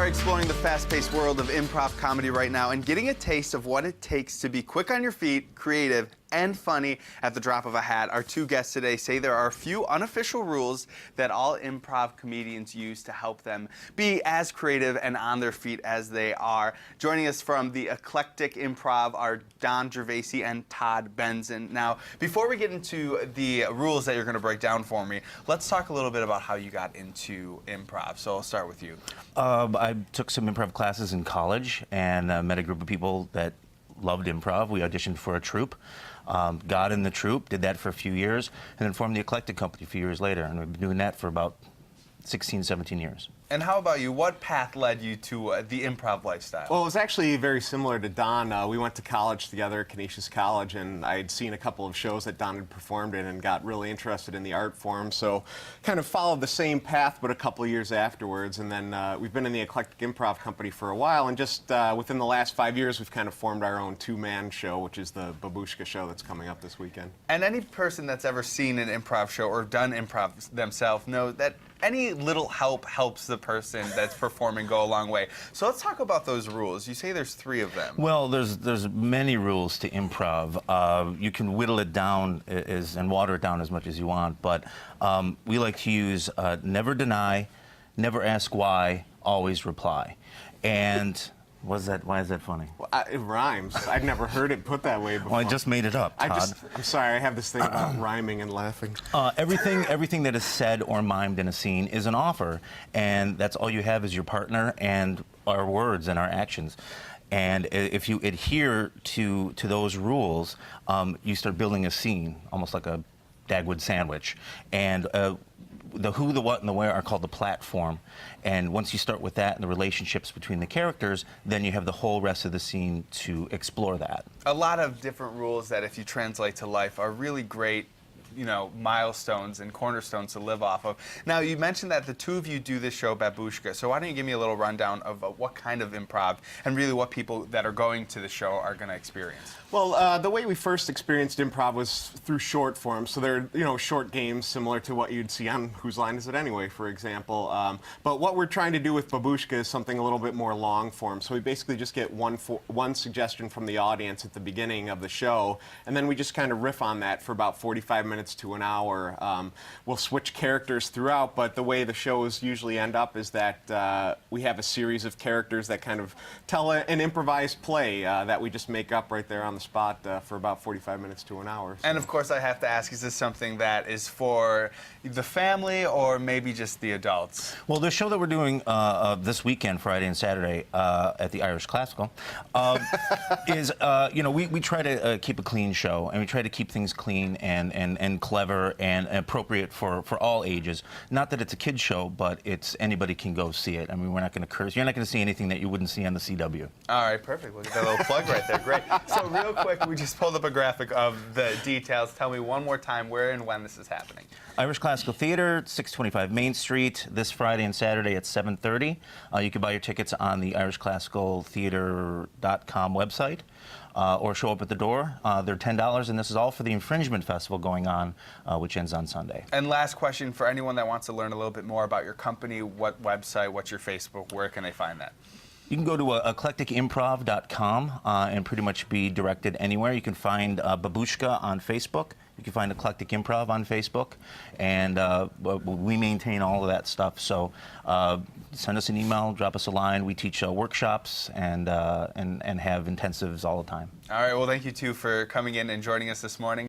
are exploring the fast-paced world of improv comedy right now and getting a taste of what it takes to be quick on your feet, creative, and funny at the drop of a hat. Our two guests today say there are a few unofficial rules that all improv comedians use to help them be as creative and on their feet as they are. Joining us from the Eclectic Improv are Don Gervasi and Todd Benson. Now, before we get into the rules that you're going to break down for me, let's talk a little bit about how you got into improv. So I'll start with you. I took some improv classes in college and met a group of people that loved improv. We auditioned for a troupe, got in the troupe, did that for a few years, and then formed the Eclectic Company a few years later. And we've been doing that for about 16, 17 years. And how about you? What path led you to the improv lifestyle? Well, it was actually very similar to Don. We went to college together at Canisius College, and I had seen a couple of shows that Don had performed in and got really interested in the art form. So kind of followed the same path, but a couple of years afterwards. And then we've been in the Eclectic Improv Company for a while, and just within the last 5 years, we've kind of formed our own two-man show, which is the Babushka show that's coming up this weekend. And any person that's ever seen an improv show or done improv themselves knows that any little help helps the person that's performing go a long way. So let's talk about those rules. You say there's 3 of them. Well, there's many rules to improv. You can whittle it down and water it down as much as you want, but we like to use never deny, never ask why, always reply. And why is that funny? Well, it rhymes. I'd never heard it put that way before. Well, I just made it up, Todd. I'm sorry, I have this thing about rhyming and laughing. Everything that is said or mimed in a scene is an offer, and that's all you have is your partner and our words and our actions. And if you adhere to those rules, you start building a scene, almost like a Dagwood sandwich. And the who, the what, and the where are called the platform. And once you start with that and the relationships between the characters, then you have the whole rest of the scene to explore that. A lot of different rules that, if you translate to life, are really great, you know, milestones and cornerstones to live off of. Now, you mentioned that the two of you do this show, Babushka, so why don't you give me a little rundown of what kind of improv and really what people that are going to the show are going to experience? Well, the way we first experienced improv was through short form. So they're, short games similar to what you'd see on Whose Line Is It Anyway, for example. But what we're trying to do with Babushka is something a little bit more long form. So we basically just get one suggestion from the audience at the beginning of the show, and then we just kind of riff on that for about 45 minutes to an hour. We'll switch characters throughout, but the way the shows usually end up is that we have a series of characters that kind of tell an improvised play that we just make up right there on the spot for about 45 minutes to an hour. So. And of course I have to ask, is this something that is for the family or maybe just the adults? Well, the show that we're doing this weekend, Friday and Saturday, at the Irish Classical, is, we try to keep a clean show, and we try to keep things clean and clever and appropriate for all ages. Not that it's a kid's show, but anybody can go see it. I mean, we're not going to curse. You're not going to see anything that you wouldn't see on the CW. All right, perfect. We'll get that little plug right there. Great. So real quick, we just pulled up a graphic of the details. Tell me one more time where and when this is happening. Irish Classical Theater, 625 Main Street, this Friday and Saturday at 7:30. You can buy your tickets on the irishclassicaltheater.com website. Or show up at the door. They're $10, and this is all for the Infringement Festival going on, which ends on Sunday. And last question for anyone that wants to learn a little bit more about your company, what website, what's your Facebook, where can they find that? You can go to eclecticimprov.com and pretty much be directed anywhere. You can find Babushka on Facebook. You can find Eclectic Improv on Facebook, and we maintain all of that stuff. So send us an email, drop us a line. We teach workshops and have intensives all the time. All right. Well, thank you two for coming in and joining us this morning.